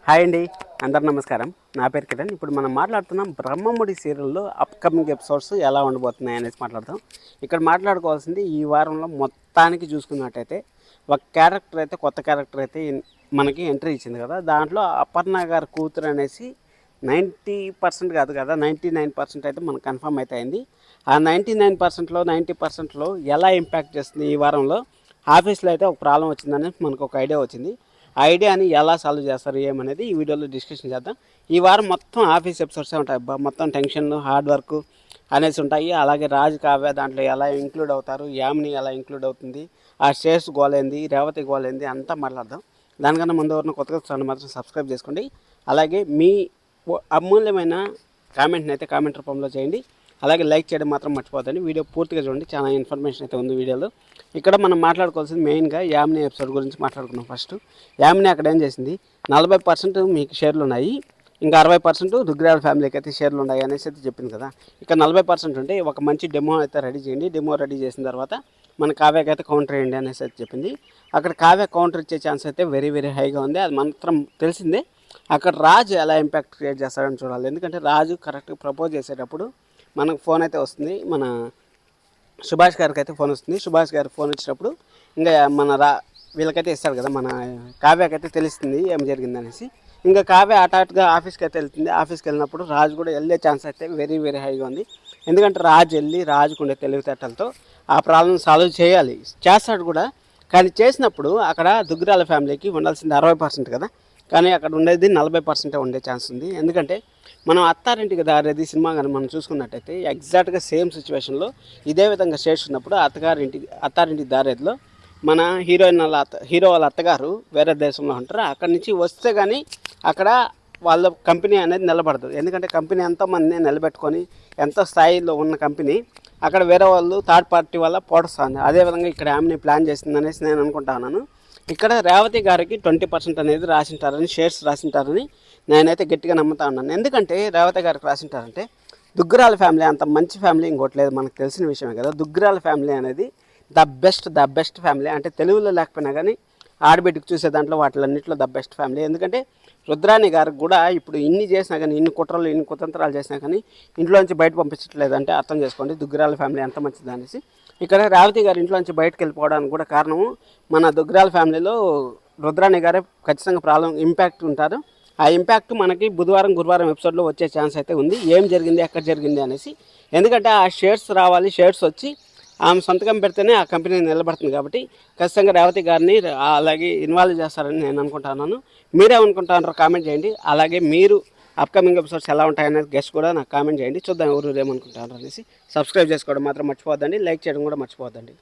Hi అండి, అందరు నమస్కారం. నా పేరు కిరణ్. ఇప్పుడు మనం మాట్లాడుతున్నాం బ్రహ్మముడి సీరియల్లో అప్కమింగ్ ఎపిసోడ్స్ ఎలా ఉండబోతున్నాయి అనేసి మాట్లాడతాం. ఇక్కడ మాట్లాడుకోవాల్సింది ఈ వారంలో మొత్తానికి చూసుకున్నట్టయితే ఒక క్యారెక్టర్ అయితే, కొత్త క్యారెక్టర్ అయితే మనకి ఎంట్రీ ఇచ్చింది కదా. దాంట్లో అపర్ణ గారి కూతురు అనేసి 90% కాదు కదా, 99% అయితే మనకు కన్ఫర్మ్ అయితే అయింది. ఆ 99%లో 90%లో ఎలా ఇంపాక్ట్ చేస్తుంది ఈ వారంలో ఆఫీస్లో అయితే ఒక ప్రాబ్లం వచ్చిందని మనకు ఒక ఐడియా వచ్చింది. ఆ ఐడియాని ఎలా సాల్వ్ చేస్తారు ఏమనేది ఈ వీడియోలో డిస్కషన్ చేద్దాం. ఈ వారం మొత్తం ఆఫీస్ ఎపిసోడ్సే ఉంటాయి. మొత్తం టెన్షన్, హార్డ్ వర్క్ అనేసి ఉంటాయి. అలాగే రాజు కావ్య దాంట్లో ఎలా ఇంక్లూడ్ అవుతారు, యామిని ఎలా ఇంక్లూడ్ అవుతుంది, ఆ స్టేట్స్ గోలేంది, రేవతి గోలేంది అంతా మాట్లాడదాం. దానికన్నా ముందు ఎవరిన కొత్తగా ఛానల్ మాత్రం సబ్స్క్రైబ్ చేసుకోండి. అలాగే మీ అమూల్యమైన కామెంట్ని అయితే కామెంట్ రూపంలో చేయండి. అలాగే లైక్ చేయడం మాత్రం మర్చిపోద్దండి. వీడియో పూర్తిగా చూడండి, చాలా ఇన్ఫర్మేషన్ అయితే ఉంది వీడియోలో. ఇక్కడ మనం మాట్లాడుకోవాల్సింది మెయిన్గా యామిని ఎపిసోడ్ గురించి మాట్లాడుకున్నాం. ఫస్ట్ యామిని అక్కడ ఏం చేసింది, 40% మీకు షేర్లు ఉన్నాయి, ఇంకా 60% దుగ్గిరాల ఫ్యామిలీకి అయితే షేర్లు ఉన్నాయి అనేసి అయితే చెప్పింది కదా. ఇక్కడ 40% ఉంటే ఒక మంచి డెమో అయితే రెడీ చేయండి. డెమో రెడీ చేసిన తర్వాత మన కావ్యకి అయితే కౌంటర్ వేయండి అనేసి అయితే చెప్పింది. అక్కడ కావ్య కౌంటర్ ఇచ్చే ఛాన్స్ అయితే వెరీ వెరీ హైగా ఉంది. అది మాత్రం తెలిసిందే. అక్కడ రాజు ఎలా ఇంపాక్ట్ క్రియేట్ చేస్తాడని చూడాలి. ఎందుకంటే రాజు కరెక్ట్గా ప్రపోజ్ చేసేటప్పుడు మనకు ఫోన్ అయితే వస్తుంది, మన సుభాష్ గారికి అయితే ఫోన్ వస్తుంది. సుభాష్ గారికి ఫోన్ వచ్చినప్పుడు ఇంకా మన వీళ్ళకైతే ఇస్తారు కదా, మన కావ్యకి అయితే తెలుస్తుంది ఏం జరిగిందనేసి. ఇంకా కావ్య ఆటాటుగా ఆఫీస్కి అయితే వెళ్తుంది. ఆఫీస్కి వెళ్ళినప్పుడు రాజు కూడా వెళ్ళే ఛాన్స్ అయితే వెరీ వెరీ హైగా ఉంది. ఎందుకంటే రాజు వెళ్ళి రాజుకుండే తెలివితేటలతో ఆ ప్రాబ్లం సాల్వ్ చేయాలి, చేస్తాడు కూడా. కానీ చేసినప్పుడు అక్కడ దుగ్గిరాల ఫ్యామిలీకి ఉండాల్సింది 60% కదా, కానీ అక్కడ ఉండేది 40% ఉండే ఛాన్స్ ఉంది. ఎందుకంటే మనం అత్తారింటికి దారేది సినిమా కానీ మనం చూసుకున్నట్టయితే ఎగ్జాక్ట్గా సేమ్ సిచ్యువేషన్లో ఇదే విధంగా స్టేట్స్ ఉన్నప్పుడు అత్తారింటికి దారేదిలో మన హీరో వాళ్ళ అత్తగారు వేరే దేశంలో ఉంటారు. అక్కడి నుంచి వస్తే కానీ అక్కడ వాళ్ళ కంపెనీ అనేది నిలబడదు. ఎందుకంటే కంపెనీ ఎంతోమందిని నిలబెట్టుకొని ఎంతో స్థాయిలో ఉన్న కంపెనీ అక్కడ వేరే వాళ్ళు థర్డ్ పార్టీ వల్ల పోడుస్తుంది. అదేవిధంగా ఇక్కడ ఆమెని ప్లాన్ చేసింది అనేసి నేను అనుకుంటున్నాను. ఇక్కడ రేవతి గారికి 20% అనేది రాసింటారని, షేర్స్ రాసింటారని నేనైతే గట్టిగా నమ్ముతా ఉన్నాను. ఎందుకంటే రేవతి గారికి రాసింటారంటే దుగ్గిరాల ఫ్యామిలీ అంత మంచి ఫ్యామిలీ ఇంకోటి లేదు, మనకు తెలిసిన విషయమే కదా. దుగ్గిరాల ఫ్యామిలీ అనేది ద బెస్ట్ ఫ్యామిలీ. అంటే తెలుగులో లేకపోయినా కానీ ఆడబిడ్డకు చూసే దాంట్లో వాటిలన్నింటిలో ద బెస్ట్ ఫ్యామిలీ. ఎందుకంటే రుద్రాణి గారికి కూడా ఇప్పుడు ఇన్ని చేసినా కానీ, ఇన్ని కుట్రలు ఇన్ని కుతంత్రాలు చేసినా కానీ ఇంట్లోంచి బయట పంపించట్లేదు అంటే అర్థం చేసుకోండి దుగ్గిరాల ఫ్యామిలీ ఎంత మంచిది అనేసి. ఇక్కడ రేవతి గారు ఇంట్లోంచి బయటకు వెళ్ళిపోవడానికి కూడా కారణము మన దుగ్గిరాల ఫ్యామిలీలో రుద్రాణి గారే ఖచ్చితంగా ప్రాబ్లం ఇంపాక్ట్ ఉంటారు. ఆ ఇంపాక్ట్ మనకి బుధవారం గురువారం ఎపిసోడ్లో వచ్చే ఛాన్స్ అయితే ఉంది, ఏం జరిగింది ఎక్కడ జరిగింది అనేసి. ఎందుకంటే ఆ షేర్స్ రావాలి, షేర్స్ వచ్చి ఆమె సంతకం పెడితేనే ఆ కంపెనీ నిలబడుతుంది. కాబట్టి ఖచ్చితంగా రేవతి గారిని అలాగే ఇన్వాల్వ్ చేస్తారని నేను అనుకుంటున్నాను. మీరేమనుకుంటున్నారో కామెంట్ చేయండి. అలాగే మీరు అప్కమింగ్ ఎపిసోడ్స్ ఎలా ఉంటాయనేది గెస్ట్ కూడా నాకు కామెంట్ చేయండి. చూద్దాం ఎవరు ఏమనుకుంటారు అనేసి. సబ్స్క్రైబ్ చేసుకోవడం మాత్రం మర్చిపోవద్దండి, లైక్ చేయడం కూడా మర్చిపోవద్దండి.